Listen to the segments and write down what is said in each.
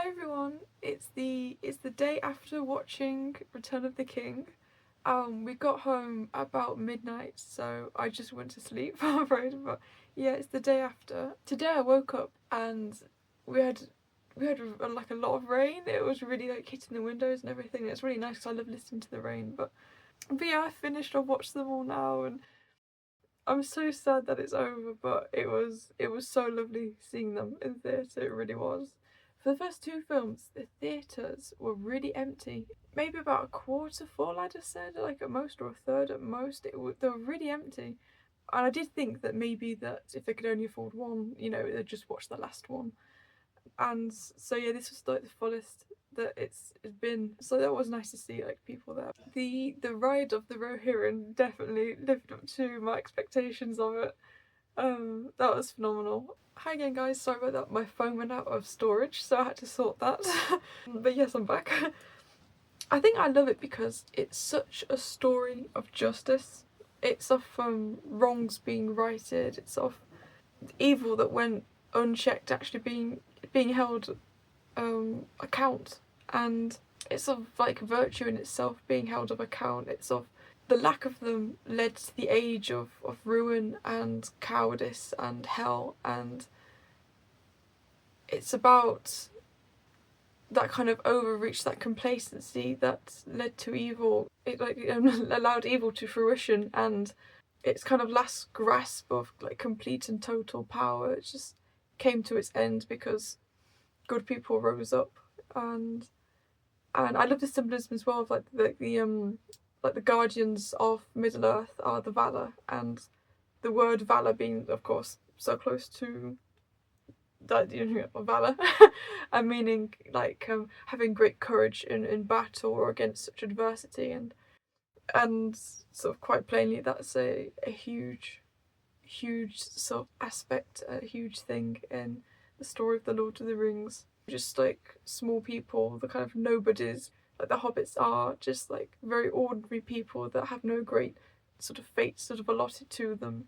Hi everyone, it's the day after watching Return of the King. We got home about midnight, so I just went to sleep, I'm afraid, but yeah, it's the day after. Today I woke up and we had like a lot of rain. It was really like hitting the windows and everything. It's really nice because I love listening to the rain, but yeah, I finished. I've watched them all now and I'm so sad that it's over, but it was so lovely seeing them in theatre, it really was. For the first two films, the theatres were really empty. Maybe about a quarter full, I'd have said, like at most, or a third at most. They were really empty. And I did think that maybe that if they could only afford one, they'd just watch the last one. And so yeah, this was like the fullest that it's been. So that was nice to see like people there. The ride of the Rohirrim definitely lived up to my expectations of it. That was phenomenal. Hi again, guys. Sorry about that. My phone went out of storage, so I had to sort that. But yes, I'm back. I think I love it because it's such a story of justice. It's of wrongs being righted. It's of evil that went unchecked actually being held account, and it's of like virtue in itself being held of account. It's of the lack of them led to the age of ruin and cowardice and hell, and it's about that kind of overreach, that complacency that led to evil. It like allowed evil to fruition, and its kind of last grasp of like complete and total power. It just came to its end because good people rose up, and I love the symbolism as well of like the guardians of Middle Earth are the Valar, and the word Valor being, of course, so close to that, valor, and meaning like having great courage in battle or against such adversity, and sort of quite plainly that's a huge sort of aspect, a huge thing in the story of the Lord of the Rings. Just like small people, the kind of nobodies, like the hobbits are just like very ordinary people that have no great sort of fate sort of allotted to them.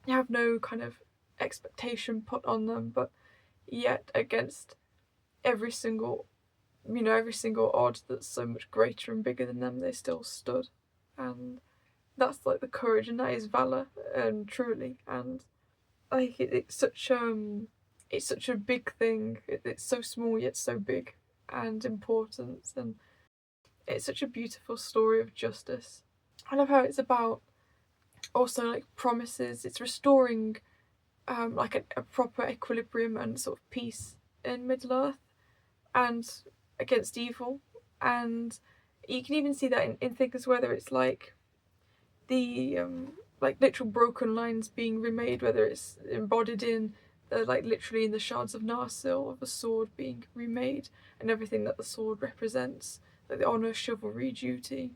They have no kind of expectation put on them, but yet against every single every single odd that's so much greater and bigger than them, they still stood. And that's like the courage, and that is valor, truly. And like it's such a big thing. It's so small yet so big and important, and it's such a beautiful story of justice. I love how it's about also like promises. It's restoring like a proper equilibrium and sort of peace in Middle Earth and against evil. And you can even see that in things whether it's like the like literal broken lines being remade, whether it's embodied in like literally in the shards of Narsil of a sword being remade and everything that the sword represents, like the honour, chivalry, duty.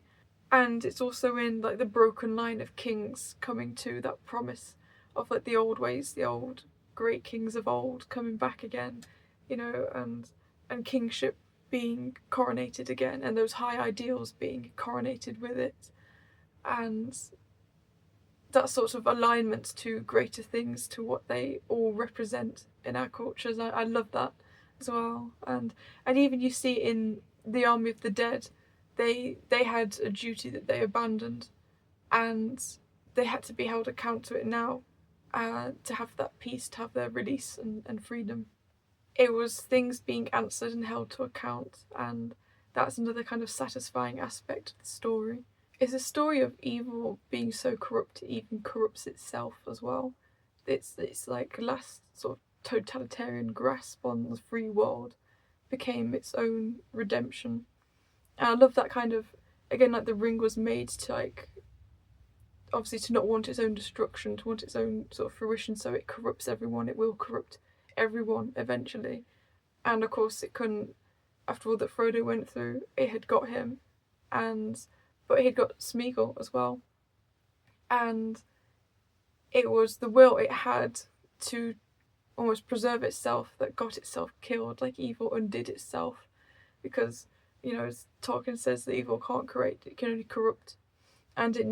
And it's also in like the broken line of kings coming to that promise of like the old ways, the old great kings of old coming back again, and kingship being coronated again, and those high ideals being coronated with it, and that sort of alignment to greater things, to what they all represent in our cultures. I love that as well. And even you see in the Army of the Dead, they had a duty that they abandoned, and they had to be held account to it now, to have that peace, to have their release and freedom. It was things being answered and held to account, and that's another kind of satisfying aspect of the story. It's a story of evil being so corrupt it even corrupts itself as well. It's like last sort of totalitarian grasp on the free world became its own redemption. And I love that kind of, again, like the ring was made to like obviously to not want its own destruction, to want its own sort of fruition, so it corrupts everyone. It will corrupt everyone eventually. And of course it couldn't, after all that Frodo went through, it had got him, and but he'd got Smeagol as well, and it was the will it had to almost preserve itself that got itself killed. Like evil undid itself, because as Tolkien says, that evil can't create; it can only corrupt, and it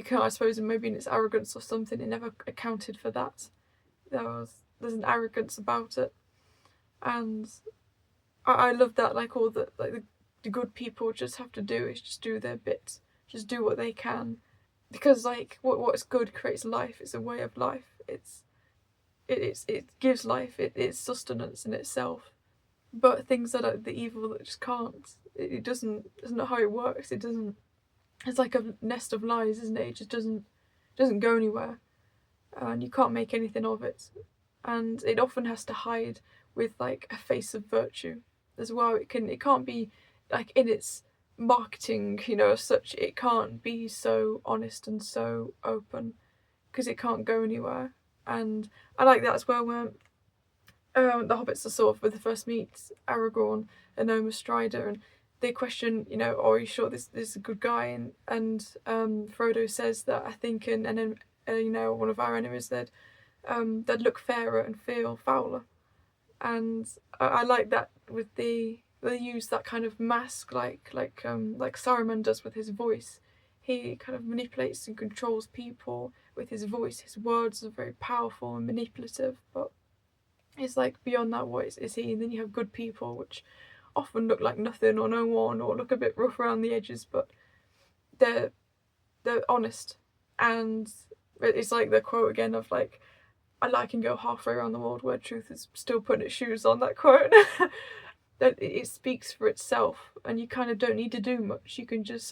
can, I suppose, maybe in its arrogance or something, it never accounted for that. There's an arrogance about it, And I love that, like, all the good people just have to do is just do their bit, just do what they can, because like what's good creates life. It's a way of life. It gives life. It's sustenance in itself. But things that are the evil that just can't. It doesn't. It's not how it works. It doesn't. It's like a nest of lies, isn't it? It just doesn't go anywhere, and you can't make anything of it. And it often has to hide with like a face of virtue as well. It can't be like in its marketing, as such. It can't be so honest and so open because it can't go anywhere. And I like that as well, where the hobbits are sort of when they first meet Aragorn and Noma Strider, and they question, oh, are you sure this is a good guy? And Frodo says that I think, and then one of our enemies they'd look fairer and feel fouler. And I like that with they use that kind of mask like Saruman does with his voice. He kind of manipulates and controls people with his voice. His words are very powerful and manipulative, but it's like beyond that, what is he? And then you have good people, which often look like nothing or no one, or look a bit rough around the edges, but they're honest. And it's like the quote again of like, I can go halfway around the world where truth is still putting its shoes on, that quote. That it speaks for itself, and you kind of don't need to do much. You can just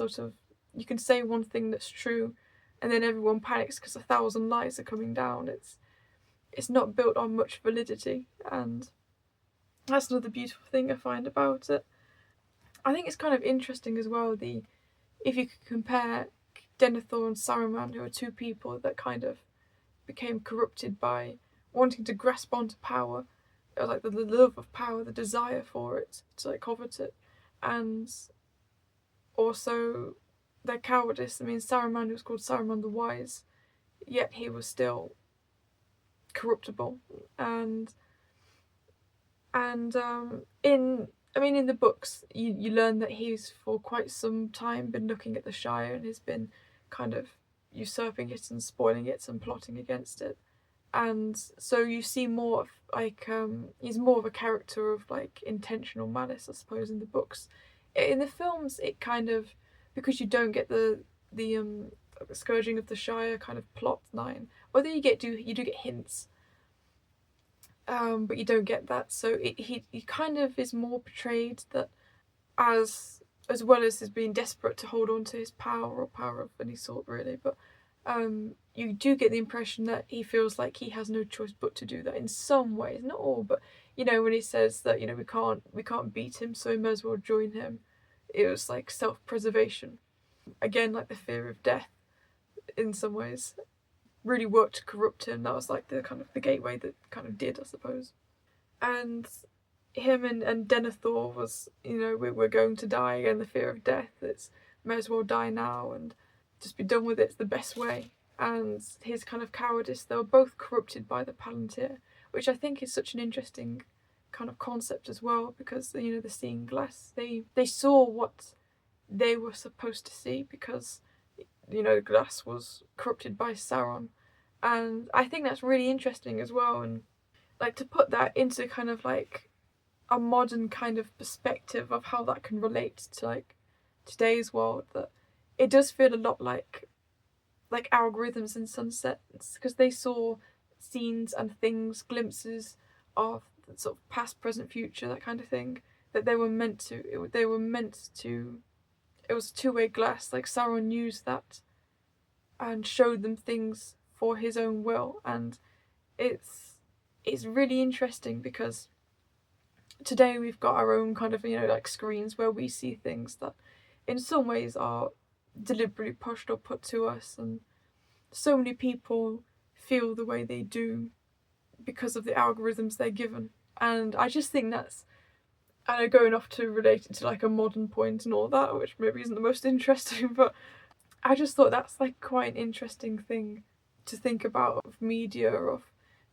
you can say one thing that's true, and then everyone panics because 1,000 lies are coming down. It's not built on much validity, and that's another beautiful thing I find about it. I think it's kind of interesting as well, if you could compare Denethor and Saruman, who are two people that kind of became corrupted by wanting to grasp onto power, like the love of power, the desire for it, to like covet it, and also their cowardice. I mean, Saruman was called Saruman the Wise, yet he was still corruptible, and in the books you learn that he's for quite some time been looking at the Shire and has been kind of usurping it and spoiling it and plotting against it. And so you see more of like he's more of a character of like intentional malice, I suppose, in the books. In the films it kind of, because you don't get the scourging of the Shire kind of plot line, although you do get hints, but you don't get that. So he kind of is more portrayed that as well as being desperate to hold on to his power, or power of any sort really, but you do get the impression that he feels like he has no choice but to do that in some ways, not all, but when he says that we can't beat him, so we may as well join him. It was like self-preservation, again, like the fear of death in some ways really worked to corrupt him. That was like the kind of the gateway that kind of did, I suppose. And him and Denethor was, we're going to die again, the fear of death. It's may as well die now and just be done with it. It's the best way. And his kind of cowardice, they were both corrupted by the Palantir, which I think is such an interesting kind of concept as well, because the seeing glass, they saw what they were supposed to see, because glass was corrupted by Sauron. And I think that's really interesting as well, and like to put that into kind of like a modern kind of perspective of how that can relate to like today's world, that it does feel a lot like algorithms and sunsets, because they saw scenes and things, glimpses of sort of past, present, future, that kind of thing, that they were meant to. It was two-way glass. Like Sauron used that and showed them things for his own will, and it's really interesting because today we've got our own kind of like screens where we see things that in some ways are deliberately pushed or put to us, and so many people feel the way they do because of the algorithms they're given. And I just think that's, I know, going off to relate it to like a modern point and all that, which maybe isn't the most interesting, but I just thought that's like quite an interesting thing to think about, of media, of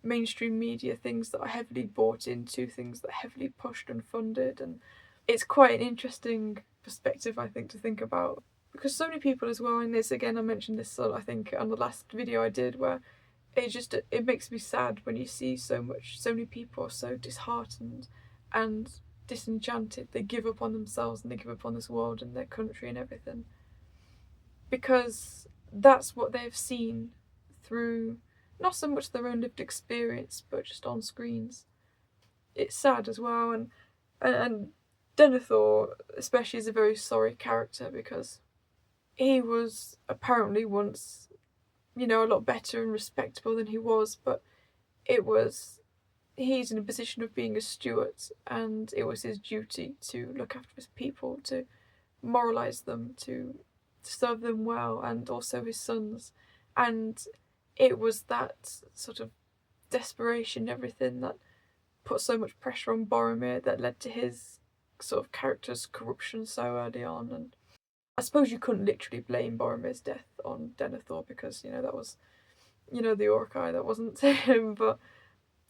mainstream media, things that are heavily bought into, things that are heavily pushed and funded. And it's quite an interesting perspective, I think, to think about, because so many people as well, and this again, I mentioned this I think on the last video I did, where it makes me sad when you see so many people are so disheartened and disenchanted. They give up on themselves and they give up on this world and their country and everything, because that's what they've seen through not so much their own lived experience but just on screens. It's sad as well, and Denethor especially is a very sorry character, because he was apparently once, a lot better and respectable than he was, but it was he's in a position of being a steward, and it was his duty to look after his people, to moralize them, to serve them well, and also his sons. And it was that sort of desperation and everything that put so much pressure on Boromir that led to his sort of character's corruption so early on. And I suppose you couldn't literally blame Boromir's death on Denethor, because that was the Orcai, that wasn't him, but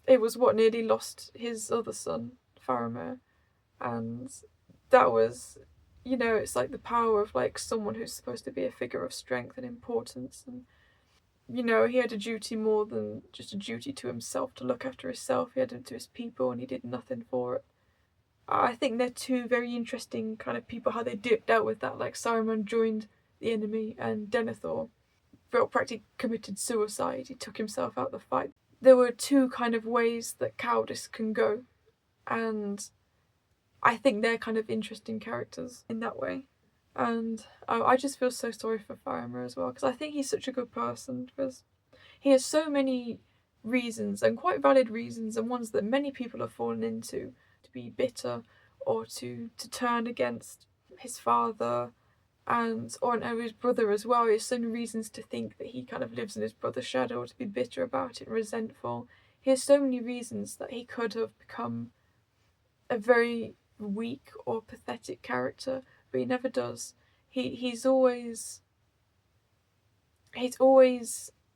it was what nearly lost his other son, Faramir. And that was, it's like the power of like someone who's supposed to be a figure of strength and importance. And, he had a duty more than just a duty to himself, to look after himself. He had it to his people and he did nothing for it. I think they're two very interesting kind of people, how they dealt with that. Like Saruman joined the enemy and Denethor practically committed suicide. He took himself out of the fight. There were two kind of ways that cowardice can go, and I think they're kind of interesting characters in that way. And I just feel so sorry for Faramir as well, because I think he's such a good person, because he has so many reasons, and quite valid reasons, and ones that many people have fallen into, to be bitter or to turn against his father or his brother as well. He has so many reasons to think that he kind of lives in his brother's shadow, or to be bitter about it, resentful. He has so many reasons that he could have become a very weak or pathetic character, but he never does. He's always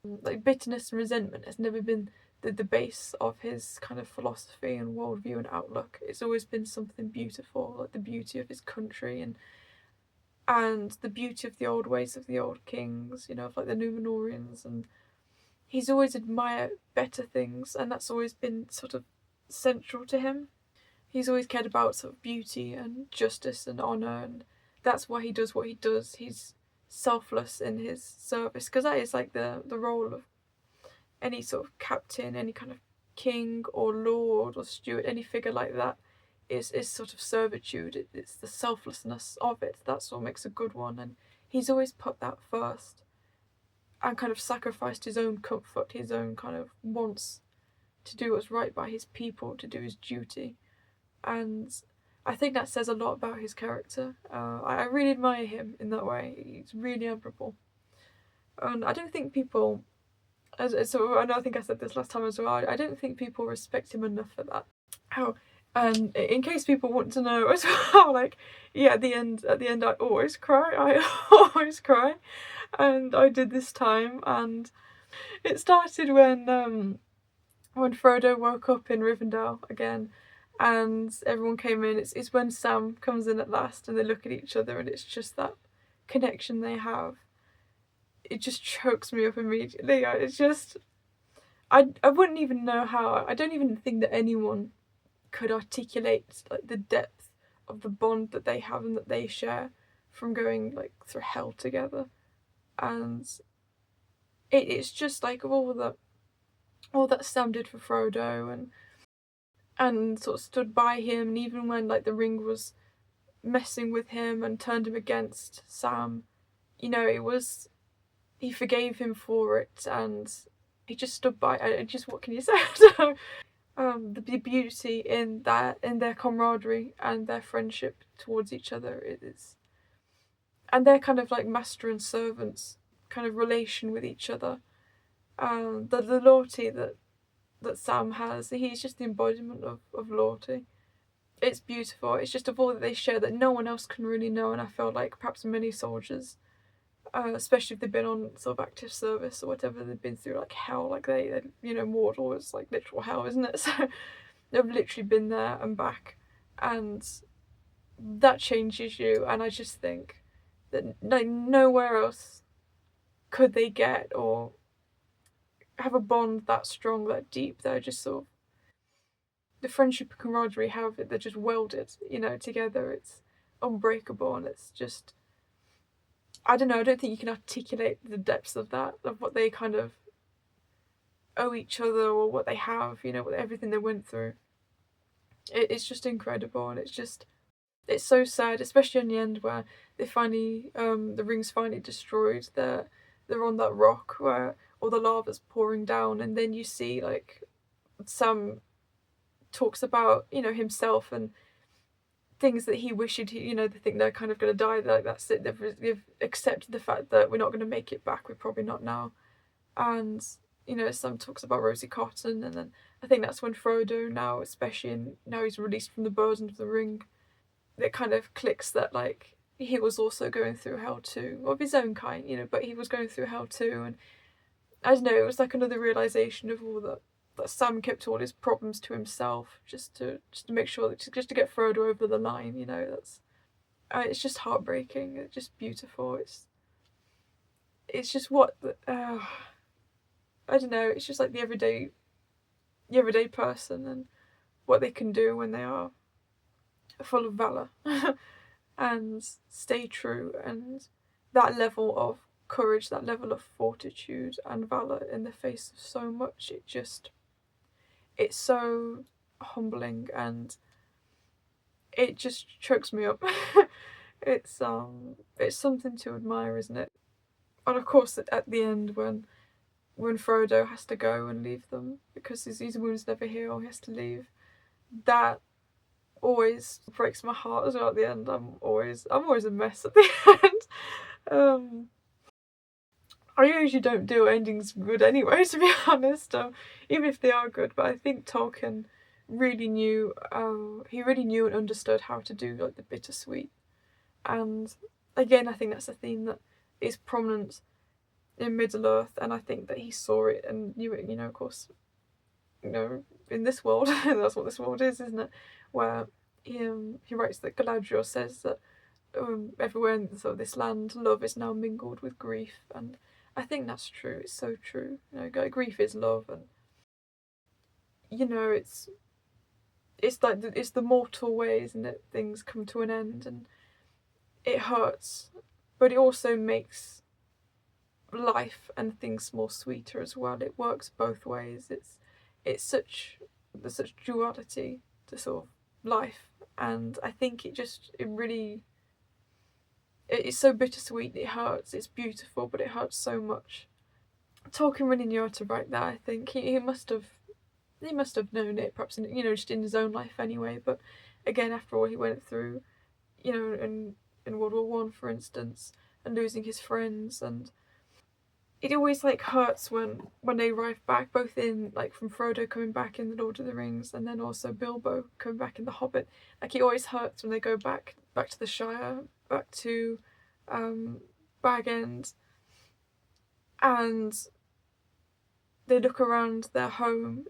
like, bitterness and resentment has never been the base of his kind of philosophy and worldview and outlook. It's always been something beautiful, like the beauty of his country and the beauty of the old ways of the old kings, of like the Númenóreans, and he's always admired better things, and that's always been sort of central to him. He's always cared about sort of beauty and justice and honour, and that's why he does what he does. He's selfless in his service, because that is like the role of any sort of captain, any kind of king or lord or steward, any figure like that is sort of servitude. It's the selflessness of it. That's what makes a good one, and he's always put that first and kind of sacrificed his own comfort, his own kind of wants to do what's right by his people, to do his duty. And I think that says a lot about his character. I really admire him in that way. He's really admirable. And I don't think people, so I know I think I said this last time as well, I don't think people respect him enough for that. And in case people want to know as well, like, yeah, at the end I always cry. And I did this time, and it started when Frodo woke up in Rivendell again, and everyone came in. It's when Sam comes in at last, and they look at each other, and it's just that connection they have. It just chokes me up immediately. It's just, I wouldn't even know how. I don't even think that anyone could articulate like the depth of the bond that they have and that they share from going like through hell together. And it's just like all that Sam did for Frodo, and sort of stood by him, and even when like the ring was messing with him and turned him against Sam, it was, he forgave him for it, and he just stood by. Just, what can you say? The beauty in their camaraderie and their friendship towards each other is, and their kind of like master and servants kind of relation with each other. The loyalty that Sam has, he's just the embodiment of loyalty. It's beautiful. It's just of all that they share that no one else can really know, and I feel like perhaps many soldiers, especially if they've been on sort of active service or whatever, they've been through like hell, like they Mordor is like literal hell, isn't it? So they've literally been there and back, and that changes you. And I just think that like nowhere else could they get or have a bond that strong, that deep, that just sort of the friendship and camaraderie have, they're just welded, together. It's unbreakable, and it's just, I don't know, I don't think you can articulate the depths of that, of what they kind of owe each other, or what they have, everything they went through. It's just incredible, and it's so sad, especially in the end where they finally, the ring's finally destroyed. They're on that rock where all the lava's pouring down, and then you see, like, Sam talks about, himself and things that he wished they think they're kind of going to die. Like, that's it. They've accepted the fact that we're not going to make it back. We're probably not now. And Sam talks about Rosie Cotton, and then I think that's when Frodo, now especially now he's released from the burden of the ring, it kind of clicks that, like, he was also going through hell too, of his own kind, but he was going through hell too. And I don't know, it was like another realization of all that Sam kept all his problems to himself, just to make sure that, just to get Frodo over the line. That's it's just heartbreaking. It's just beautiful. It's just what I don't know. It's just like the everyday person, and what they can do when they are full of valor and stay true, and that level of courage, that level of fortitude and valor in the face of so much. It's so humbling, and it just chokes me up. it's something to admire, isn't it? And of course, at the end, when Frodo has to go and leave them because his wounds never heal, he has to leave. That always breaks my heart as well. At the end, I'm always a mess at the end. I usually don't do endings good anyway, to be honest, even if they are good. But I think Tolkien really knew, he really knew and understood how to do, like, the bittersweet. And again, I think that's a theme that is prominent in Middle Earth, and I think that he saw it and knew it. Of course, in this world, that's what this world is, isn't it? Where he writes that Galadriel says that everywhere in this land, love is now mingled with grief, and I think that's true. It's so true. Grief is love, and it's like it's the mortal way, isn't it? Things come to an end, and it hurts, but it also makes life and things more sweeter as well. It works both ways. There's such duality to sort of life, and I think it's so bittersweet. It hurts. It's beautiful, but it hurts so much. Tolkien really knew how to write that. I think he must have known it, perhaps just in his own life anyway. But again, after all he went through, in World War One, for instance, and losing his friends, and it always, like, hurts when they arrive back, both in, like, from Frodo coming back in the Lord of the Rings, and then also Bilbo coming back in the Hobbit. Like, it always hurts when they go back to the Shire, back to Bag End, and they look around their home.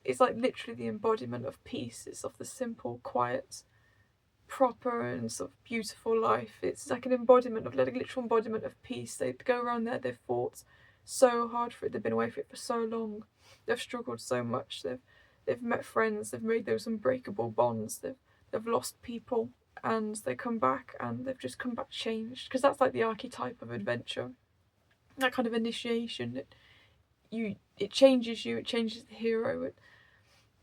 It's like literally the embodiment of peace. It's of the simple, quiet, proper, and sort of beautiful life. It's like an embodiment of, like, a literal embodiment of peace. They go around there, they've fought so hard for it, they've been away from it for so long, they've struggled so much, they've met friends, they've made those unbreakable bonds, they've lost people, and they come back, and they've just come back changed, because that's like the archetype of adventure, that kind of initiation. It changes you, it changes the hero.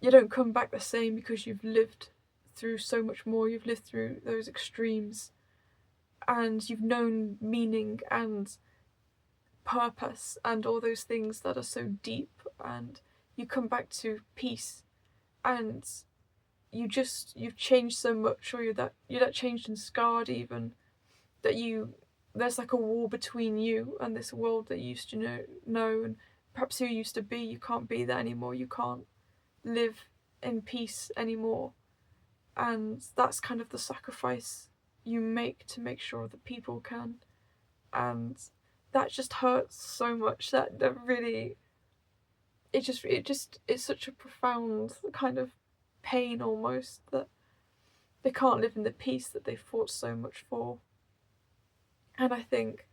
You don't come back the same because you've lived through so much more. You've lived through those extremes, and you've known meaning and purpose and all those things that are so deep, and you come back to peace, and you've changed so much, or you're that changed and scarred even, that there's like a wall between you and this world that you used to know, and perhaps who you used to be. You can't be that anymore. You can't live in peace anymore. And that's kind of the sacrifice you make to make sure that people can. And that just hurts so much. That really, it's such a profound kind of pain almost, that they can't live in the peace that they fought so much for. And I think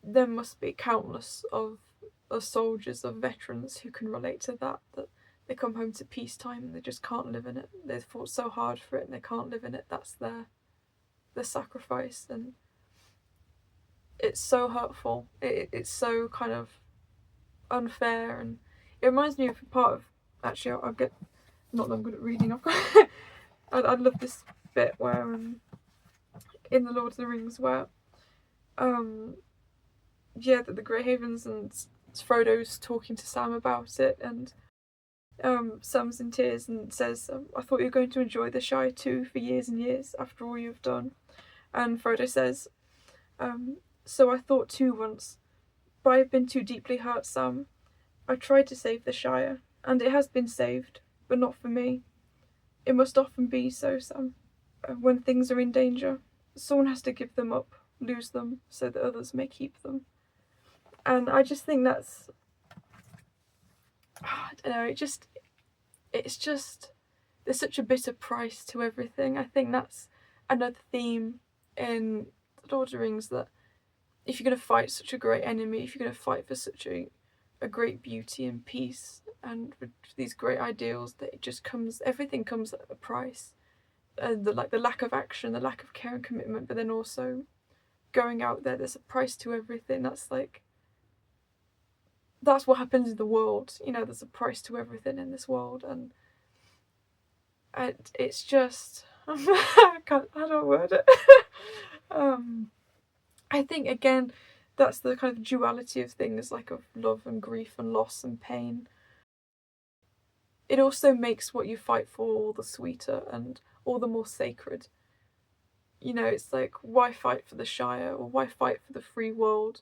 there must be countless of soldiers, of veterans who can relate to that they come home to peacetime and they just can't live in it. They've fought so hard for it and they can't live in it. That's their sacrifice, and it's so hurtful. It's so kind of unfair, and it reminds me of a part of, actually I'll get, not that I'm good at reading, I've got I love this bit where in the Lord of the Rings where yeah, the Grey Havens and Frodo's talking to Sam about it, and Sam's in tears and says, I thought you were going to enjoy the Shire too for years and years after all you've done. And Frodo says, so I thought too once, but I've been too deeply hurt, Sam. I tried to save the Shire, and it has been saved, but not for me. It must often be so, Sam. When things are in danger, someone has to give them up, lose them, so that others may keep them. And I just think that's, I don't know, it's just, there's such a bitter price to everything. I think that's another theme in The Lord of the Rings, that if you're going to fight such a great enemy, if you're going to fight for such a great beauty and peace and these great ideals, that it just comes, everything comes at a price. The lack of action, the lack of care and commitment, but then also going out there, there's a price to everything. That's what happens in the world, you know, there's a price to everything in this world, and it's just I don't word it. I think again that's the kind of duality of things, like of love and grief and loss and pain. It also makes what you fight for all the sweeter and all the more sacred. You know, it's like, why fight for the Shire, or why fight for the free world?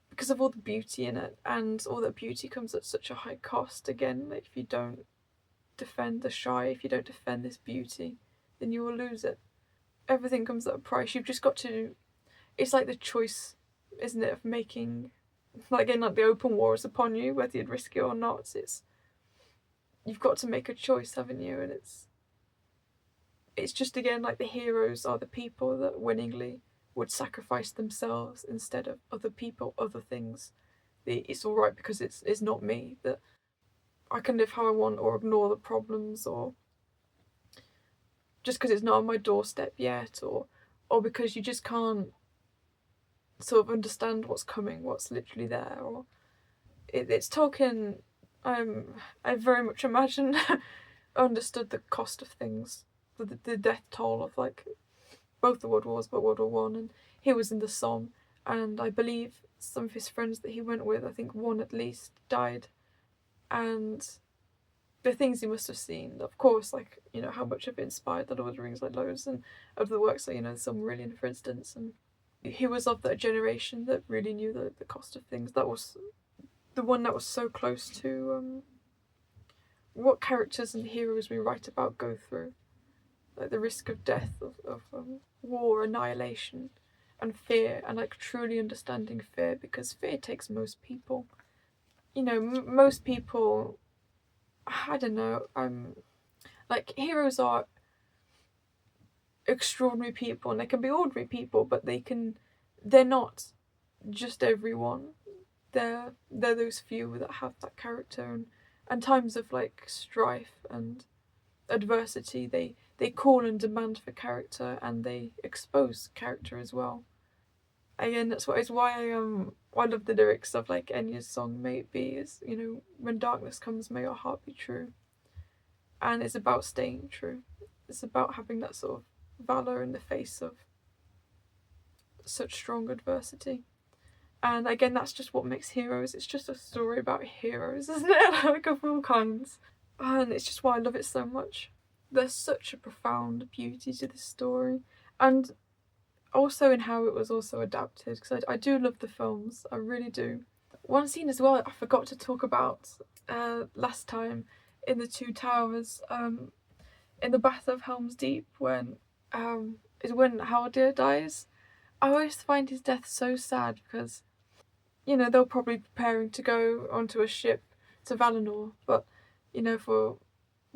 Because of all the beauty in it, and all that beauty comes at such a high cost. Again, like, if you don't defend the Shire, if you don't defend this beauty, then you will lose it. Everything comes at a price. You've just got to, it's like the choice, isn't it, of making, like, again, like the open war is upon you, whether you'd risk it or not. It's, you've got to make a choice, haven't you? And it's just, again, like the heroes are the people that willingly would sacrifice themselves instead of other people, other things. It's all right because it's not me, that I can live how I want, or ignore the problems, or just because it's not on my doorstep yet, or because you just can't sort of understand what's coming, what's literally there. Or it's Tolkien, I very much imagine understood the cost of things, the death toll of, like, both the World Wars, but World War One, and he was in the Somme, and I believe some of his friends that he went with, I think one at least, died, and the things he must have seen, of course, like, you know, how much of it inspired The Lord of the Rings, like loads, and of the works, like, you know, Silmarillion, for instance, and he was of that generation that really knew the cost of things. That was the one that was so close to what characters and heroes we write about go through, like the risk of death, of war, annihilation, and fear, and like truly understanding fear, because fear takes most people. You know, most people, I don't know, like, heroes are extraordinary people, and they can be ordinary people, but they're not just everyone. They're those few that have that character, and times of, like, strife and adversity, they call and demand for character, and they expose character as well. Again, that's why I love the lyrics of, like, Enya's song "May It Be," is, you know, when darkness comes, may your heart be true. And it's about staying true. It's about having that sort of valor in the face of such strong adversity. And again, that's just what makes heroes. It's just a story about heroes, isn't it? Like, of all kinds. And it's just why I love it so much. There's such a profound beauty to this story. And also in how it was also adapted, because I do love the films, I really do. One scene as well I forgot to talk about last time in The Two Towers, in the Bath of Helm's Deep, when is when Haldir dies. I always find his death so sad, because, you know, they're probably preparing to go onto a ship to Valinor, but, you know, for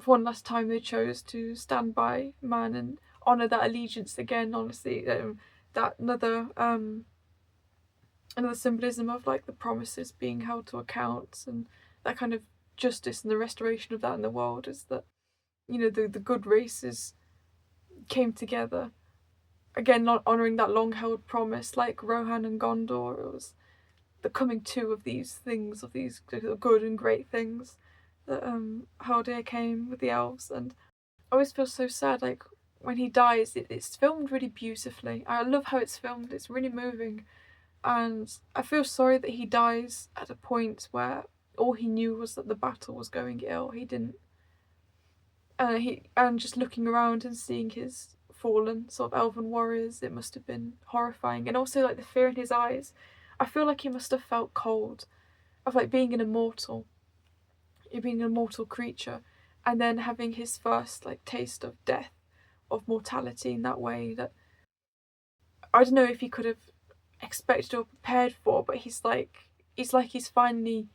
one last time they chose to stand by Man and honour that allegiance again. Honestly, that another symbolism of, like, the promises being held to account, and that kind of justice and the restoration of that in the world is that, you know, the good races came together. Again, not honouring that long-held promise, like Rohan and Gondor. It was the coming to of these things, of these good and great things that Haldir came with the elves. And I always feel so sad, like when he dies, it's filmed really beautifully. I love how it's filmed. It's really moving, and I feel sorry that he dies at a point where all he knew was that the battle was going ill. He didn't. And just looking around and seeing his fallen sort of elven warriors, it must have been horrifying. And also like the fear in his eyes, I feel like he must have felt cold, of like being an immortal, being an immortal creature, and then having his first like taste of death, of mortality in that way that I don't know if he could have expected or prepared for. But he's finally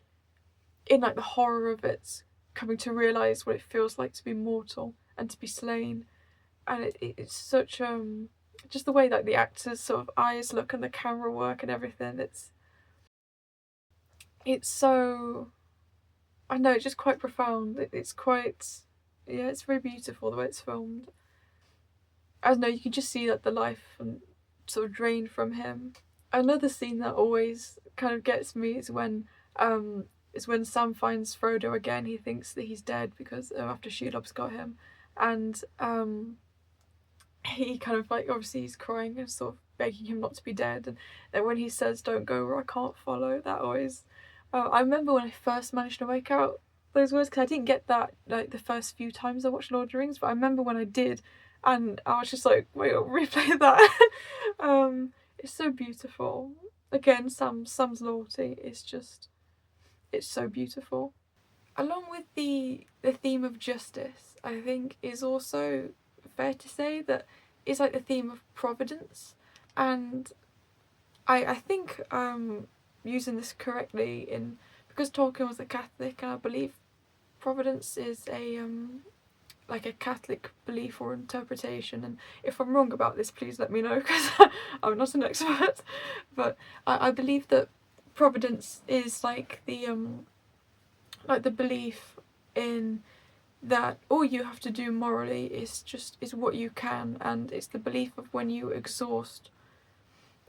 in like the horror of it, coming to realise what it feels like to be mortal and to be slain. And it's such just the way that the actors' sort of eyes look and the camera work and everything. It's so, I know, it's just quite profound. It's quite, yeah, it's very beautiful the way it's filmed. I don't know, you can just see that the life and sort of drained from him. Another scene that always kind of gets me is when Sam finds Frodo again. He thinks that he's dead because after Shelob's got him, and he kind of like, obviously he's crying and sort of begging him not to be dead. And then when he says, "Don't go where I can't follow," that always. I remember when I first managed to make out those words, because I didn't get that like the first few times I watched Lord of the Rings, but I remember when I did, and I was just like, wait, I'll replay that. It's so beautiful. Again, Sam's loyalty is just, it's so beautiful. Along with the theme of justice, I think is also fair to say that it's like the theme of providence. And I think using this correctly, in because Tolkien was a Catholic, and I believe providence is a like a Catholic belief or interpretation. And if I'm wrong about this, please let me know, because I'm not an expert. But I believe that providence is like the belief in that all you have to do morally is what you can, and it's the belief of when you exhaust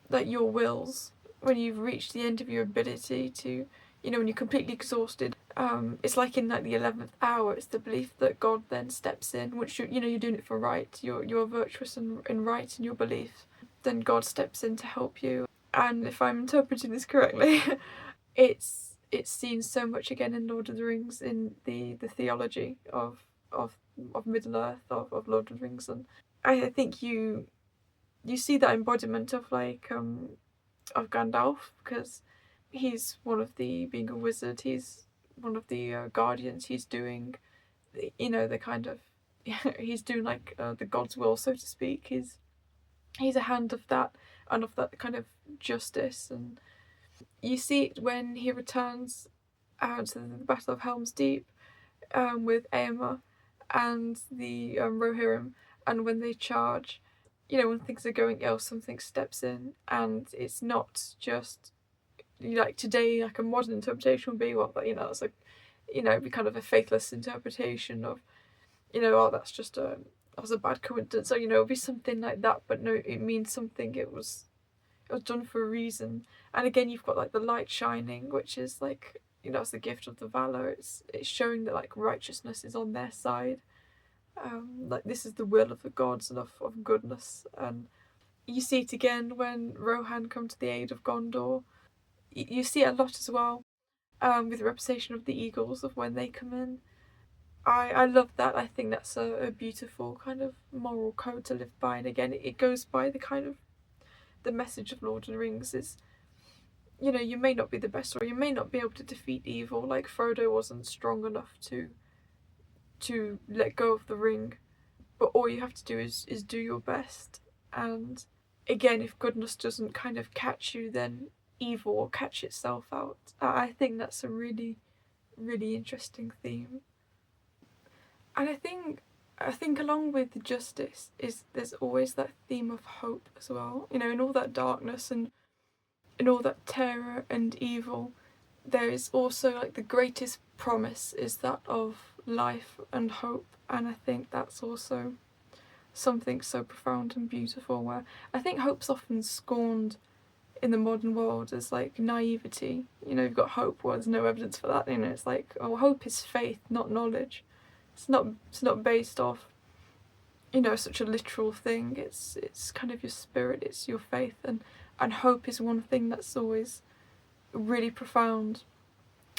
that your wills, when you've reached the end of your ability to, you know, when you're completely exhausted. It's like in like the 11th hour, it's the belief that God then steps in, which you're doing it for right, you're virtuous and right in your belief, then God steps in to help you. And if I'm interpreting this correctly, it's seen so much again in Lord of the Rings, in the theology of Middle Earth, of Lord of the Rings. And I think you see that embodiment of of Gandalf, because he's one of the, being a wizard, he's one of the guardians. He's doing, the kind of, he's doing like the god's will, so to speak. He's a hand of that, and of that kind of justice. And you see it when he returns to the Battle of Helm's Deep with Éomer and the Rohirrim, and when they charge, when things are going ill, something steps in, and it's not just like today, like a modern interpretation would be it's like, it'd be kind of a faithless interpretation of, oh, that's just that was a bad coincidence, or it'd be something like that. But no, it means something. It was done for a reason. And again, you've got like the light shining, which is like, it's the gift of the valor. It's showing that like righteousness is on their side. Like this is the will of the gods and of goodness. And you see it again when Rohan come to the aid of Gondor. You see it a lot as well, with the representation of the eagles, of when they come in. I love that. I think that's a beautiful kind of moral code to live by. And again, it goes by the kind of the message of Lord of the Rings is, you may not be the best, or you may not be able to defeat evil. Like Frodo wasn't strong enough to let go of the ring, but all you have to do is do your best. And again, if goodness doesn't kind of catch you, then evil will catch itself out. I think that's a really, really interesting theme. And I think along with justice is there's always that theme of hope as well. In all that darkness and in all that terror and evil, there is also like the greatest promise is that of life and hope, and I think that's also something so profound and beautiful, where I think hope's often scorned in the modern world as like naivety. You know, you've got hope, well, there's no evidence for that. You know, it's like, oh, hope is faith, not knowledge. It's not based off, you know, such a literal thing. It's kind of your spirit, it's your faith, and hope is one thing that's always really profound.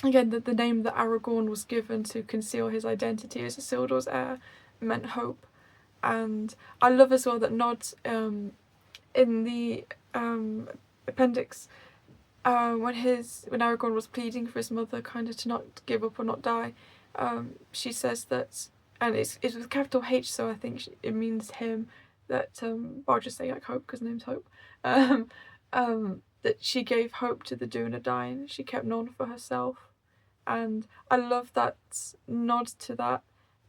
Again, the name that Aragorn was given to conceal his identity as Isildur's heir meant hope. And I love as well that Nod, in the appendix, when Aragorn was pleading for his mother kind of to not give up or not die, she says that, and it's with capital H, so I think it means him, that I'll just say like hope because his name's Hope, that she gave hope to the Dunedain, she kept none for herself. And I love that nod to that,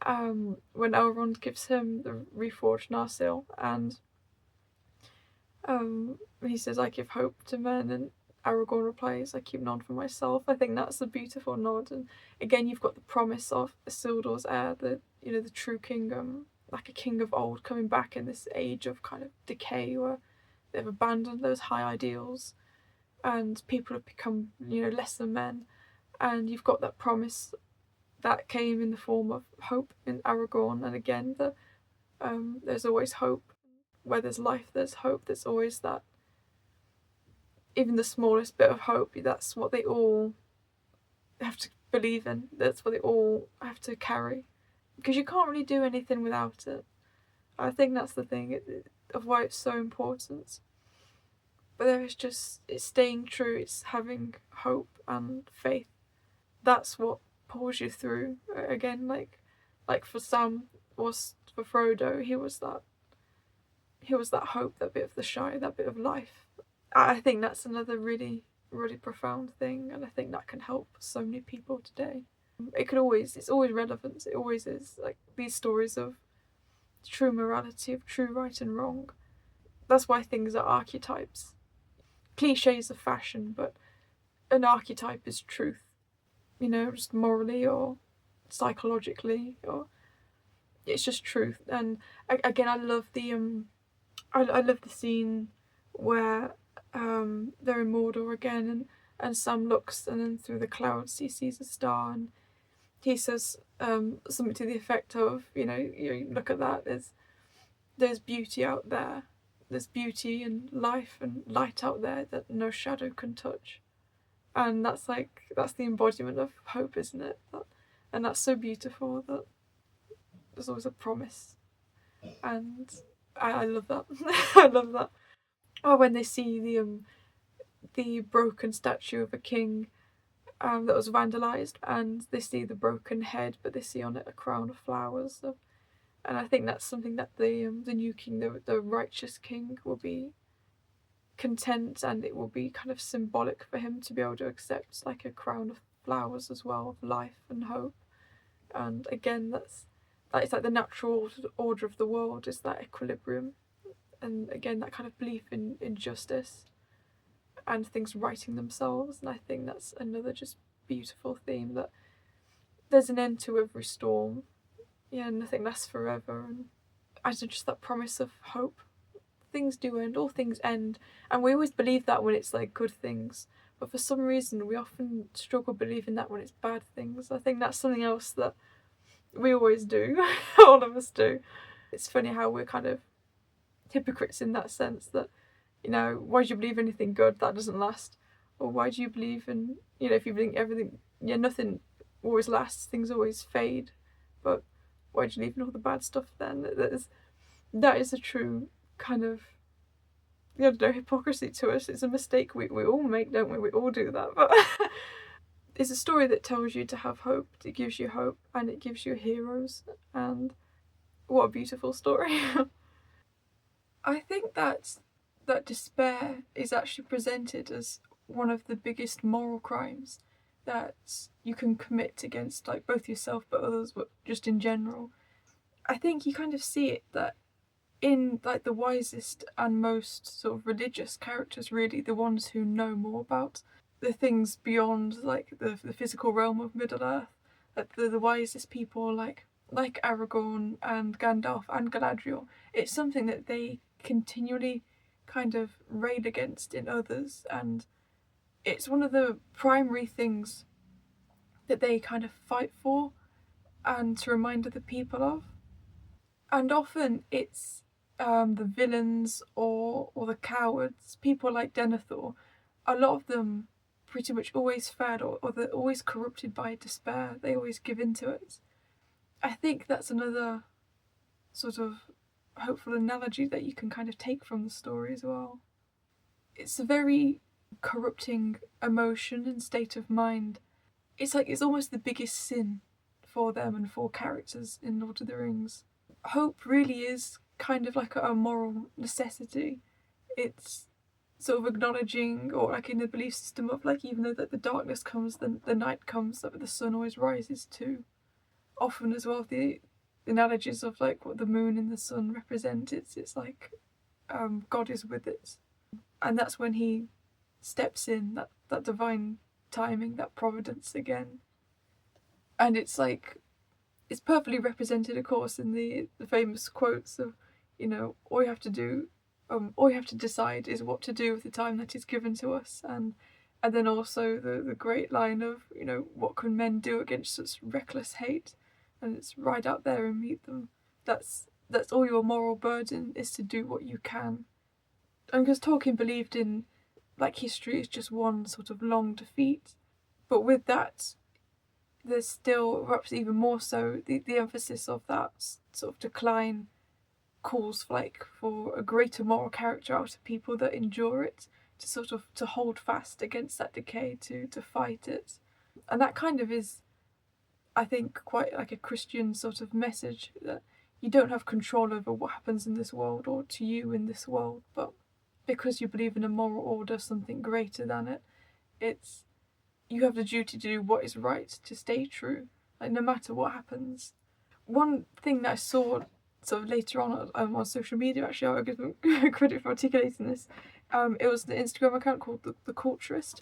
when Elrond gives him the reforged Narsil, and he says, I give hope to men, and Aragorn replies, I keep none for myself. I think that's a beautiful nod. And again, you've got the promise of Isildur's heir, the true king, like a king of old, coming back in this age of kind of decay where they've abandoned those high ideals and people have become, less than men. And you've got that promise that came in the form of hope in Aragorn. And again, there's always hope. Where there's life, there's hope. There's always that, even the smallest bit of hope, that's what they all have to believe in. That's what they all have to carry. Because you can't really do anything without it. I think that's the thing of why it's so important. But there is just, it's staying true, it's having hope and faith. That's what pulls you through. Again, like for Sam, was for Frodo, he was that hope, that bit of the Shire, that bit of life. I think that's another really, really profound thing, and I think that can help so many people today. It's always relevant, it always is. Like these stories of true morality, of true right and wrong. That's why things are archetypes. Cliches of fashion, but an archetype is truth. Just morally or psychologically, or it's just truth. And again, I love the scene where they're in Mordor again, and Sam looks, and then through the clouds he sees a star, and he says something to the effect of, you look at that, there's beauty out there, there's beauty and life and light out there that no shadow can touch. And that's the embodiment of hope, isn't it? And that's so beautiful, that there's always a promise. And I love that. I love that. Or when they see the broken statue of a king that was vandalised, and they see the broken head, but they see on it a crown of flowers. So, and I think that's something that the new king, the righteous king, will be content, and it will be kind of symbolic for him to be able to accept like a crown of flowers as well, of life and hope. And again, that is like the natural order of the world, is that equilibrium, and again that kind of belief in justice and things righting themselves. And I think that's another just beautiful theme, that there's an end to every storm. Nothing lasts forever, and just that promise of hope. Things do end, all things end, and we always believe that when it's like good things, but for some reason we often struggle believing that when it's bad things. I think that's something else that we always do. All of us do. It's funny how we're kind of hypocrites in that sense, that why do you believe anything good that doesn't last? Or why do you believe in, if you think everything, nothing always lasts, things always fade, but why do you believe in all the bad stuff then? That is a true kind of, hypocrisy to us. It's a mistake we all make, don't we? We all do that. But it's a story that tells you to have hope. It gives you hope, and it gives you heroes. And what a beautiful story. I think that despair is actually presented as one of the biggest moral crimes that you can commit against, like, both yourself but others, but just in general. I think you kind of see it that in like the wisest and most sort of religious characters, really, the ones who know more about the things beyond like the physical realm of Middle Earth, that the wisest people like Aragorn and Gandalf and Galadriel, it's something that they continually kind of rail against in others, and it's one of the primary things that they kind of fight for and to remind other people of. And often it's the villains or the cowards, people like Denethor. A lot of them pretty much always fail, or they're always corrupted by despair. They always give in to it. I think that's another sort of hopeful analogy that you can kind of take from the story as well. It's a very corrupting emotion and state of mind. It's like it's almost the biggest sin for them and for characters in Lord of the Rings. Hope really is kind of like a moral necessity. It's sort of acknowledging, or like in the belief system of like, even though that the darkness comes, then the night comes, that the sun always rises too. Often as well, the analogies of like what the moon and the sun represent, it's like God is with it, and that's when he steps in, that divine timing, that providence again. And it's like it's perfectly represented, of course, in the famous quotes of, all you have to do, all you have to decide is what to do with the time that is given to us, and then also the great line of, what can men do against such reckless hate, and it's ride out there and meet them. That's all your moral burden is, to do what you can. And because Tolkien believed in, like, history is just one sort of long defeat, but with that there's still, perhaps even more so, the emphasis of that sort of decline calls for a greater moral character out of people that endure it, to sort of to hold fast against that decay, to fight it. And that kind of is, I think, quite like a Christian sort of message, that you don't have control over what happens in this world or to you in this world, but because you believe in a moral order, something greater than it, it's you have the duty to do what is right, to stay true, like no matter what happens. One thing that I saw sort of later on social media, actually, I'll give them credit for articulating this. It was the Instagram account called the Culturist.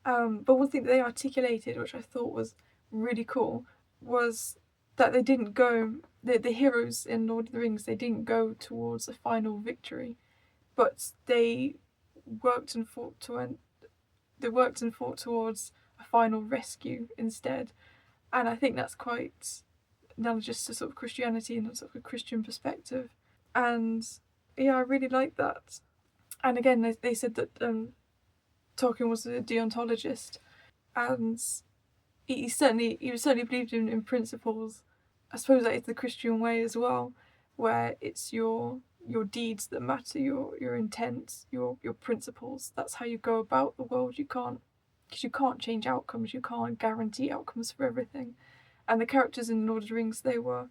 But one thing that they articulated, which I thought was really cool, was that they didn't go, the heroes in Lord of the Rings, they didn't go towards a final victory, but they worked and fought towards a final rescue instead. And I think that's quite analogous to sort of Christianity and sort of a Christian perspective. And yeah, I really like that. And again, they said that Tolkien was a deontologist, and he certainly believed in principles. I suppose that is the Christian way as well, where it's your deeds that matter, your intent, your principles. That's how you go about the world. Because you can't change outcomes. You can't guarantee outcomes for everything. And the characters in Lord of the Rings, they were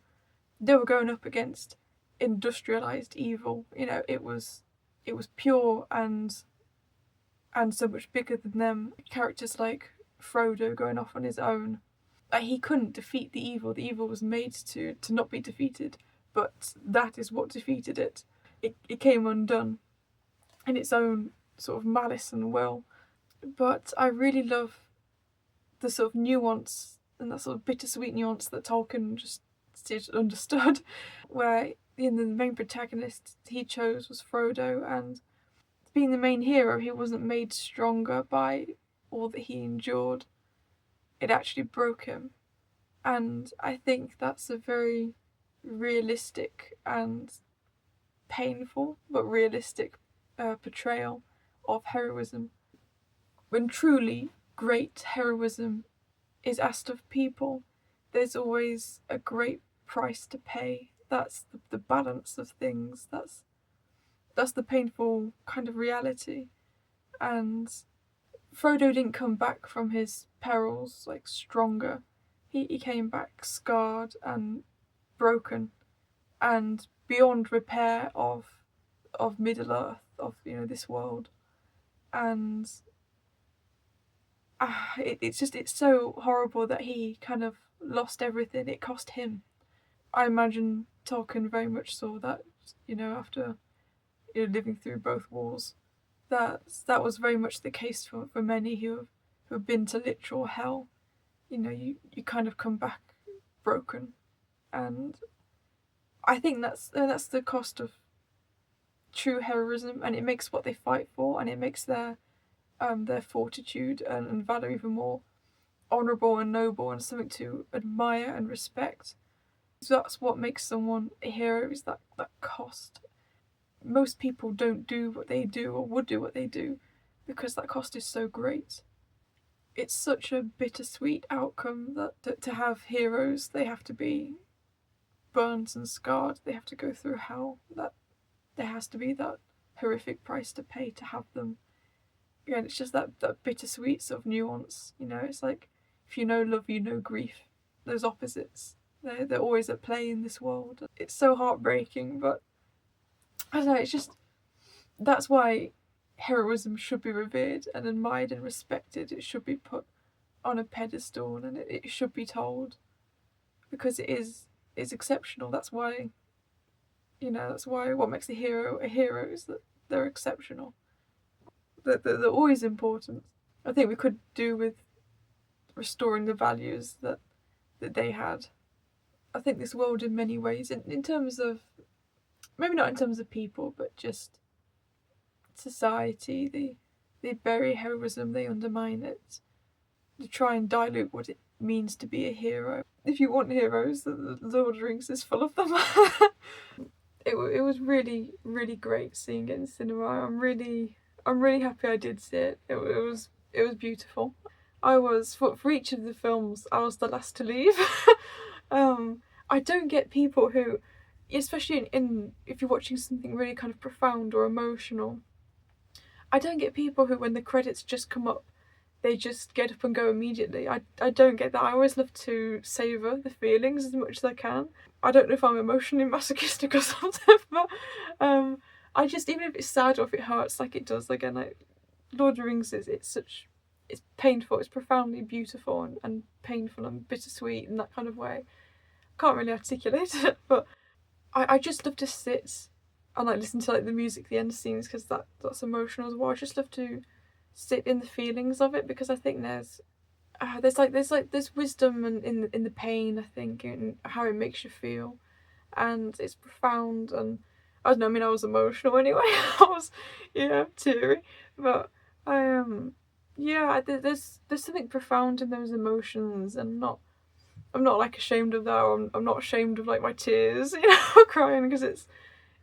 going up against industrialized evil. It was pure and so much bigger than them. Characters like Frodo going off on his own. He couldn't defeat the evil. The evil was made to not be defeated, but that is what defeated it. It came undone in its own sort of malice and will. But I really love the sort of nuance and that sort of bittersweet nuance that Tolkien just understood, where the main protagonist he chose was Frodo, and being the main hero, he wasn't made stronger by all that he endured. It actually broke him. And I think that's a very realistic and painful but realistic portrayal of heroism. When truly great heroism is asked of people, there's always a great price to pay. That's the balance of things. That's the painful kind of reality. And Frodo didn't come back from his perils like stronger. He came back scarred and broken and beyond repair of Middle Earth, of this world. And it's so horrible that he kind of lost everything. It cost him. I imagine Tolkien very much saw that, after living through both wars. That was very much the case for many who have been to literal hell. you kind of come back broken. And I think that's the cost of true heroism, and it makes what they fight for, and it makes their fortitude and valor even more honourable and noble, and something to admire and respect. So that's what makes someone a hero, is that cost. Most people don't do what they do, or would do what they do, because that cost is so great. It's such a bittersweet outcome that to have heroes, they have to be burnt and scarred, they have to go through hell, that there has to be that horrific price to pay to have them. Again, it's just that bittersweet sort of nuance, it's like, if you know love, you know grief. Those opposites, they're always at play in this world. It's so heartbreaking, but I don't know, it's just, that's why heroism should be revered and admired and respected. It should be put on a pedestal, and it should be told, because it's exceptional. That's why what makes a hero is that they're exceptional. They're always important. I think we could do with restoring the values that they had. I think this world, in many ways, in terms of, maybe not in terms of people, but just society, they bury heroism, they undermine it, they try and dilute what it means to be a hero. If you want heroes, the Lord of the Rings is full of them. It was really, really great seeing it in cinema. I'm really happy I did see it. It was beautiful. I was, for each of the films, I was the last to leave. I don't get people who, especially in if you're watching something really kind of profound or emotional, I don't get people who, when the credits just come up, they just get up and go immediately. I don't get that. I always love to savour the feelings as much as I can. I don't know if I'm emotionally masochistic or something, but I just, even if it's sad or if it hurts like it does, again, like Lord of the Rings it's painful, it's profoundly beautiful and painful and bittersweet in that kind of way. I can't really articulate it, but I just love to sit and like listen to like the music, the end scenes, because that's emotional as well. I just love to sit in the feelings of it, because I think there's wisdom in the pain, I think, and how it makes you feel, and it's profound. And I don't know, I mean, I was emotional anyway. I was teary, but there's something profound in those emotions, and I'm not like ashamed of that, or I'm not ashamed of like my tears, crying, because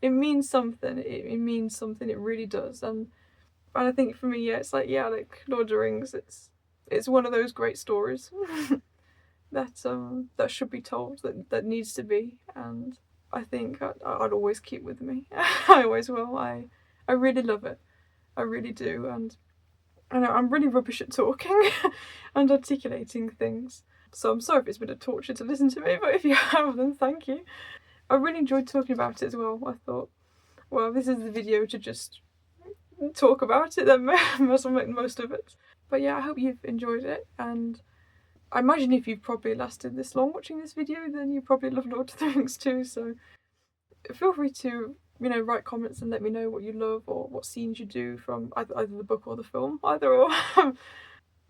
it means something. It means something. It really does. And I think for me, it's like Lord of the Rings. It's one of those great stories that should be told, that needs to be, and I think I'd always keep with me. I always will. I really love it. I really do, and I know I'm really rubbish at talking and articulating things. So I'm sorry if it's been a torture to listen to me, but if you have, then thank you. I really enjoyed talking about it as well. I thought, well, this is the video to just talk about it, then must make most of it. But yeah, I hope you've enjoyed it, and I imagine if you've probably lasted this long watching this video, then you probably love Lord of the Rings too, so feel free to, write comments and let me know what you love, or what scenes you do from either the book or the film, either or.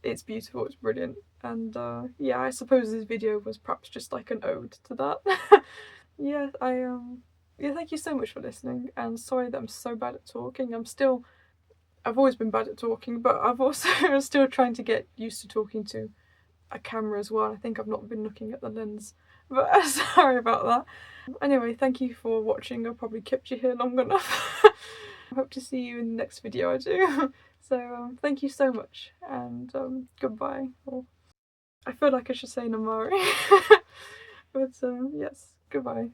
It's beautiful, it's brilliant, and I suppose this video was perhaps just like an ode to that. Thank you so much for listening, and sorry that I'm so bad at talking. I've always been bad at talking, but I've also still trying to get used to talking to a camera as well. I think I've not been looking at the lens, but sorry about that. Anyway, thank you for watching. I've probably kept you here long enough. I hope to see you in the next video I do. So thank you so much, and goodbye. Or I feel like I should say Namari. But yes, goodbye.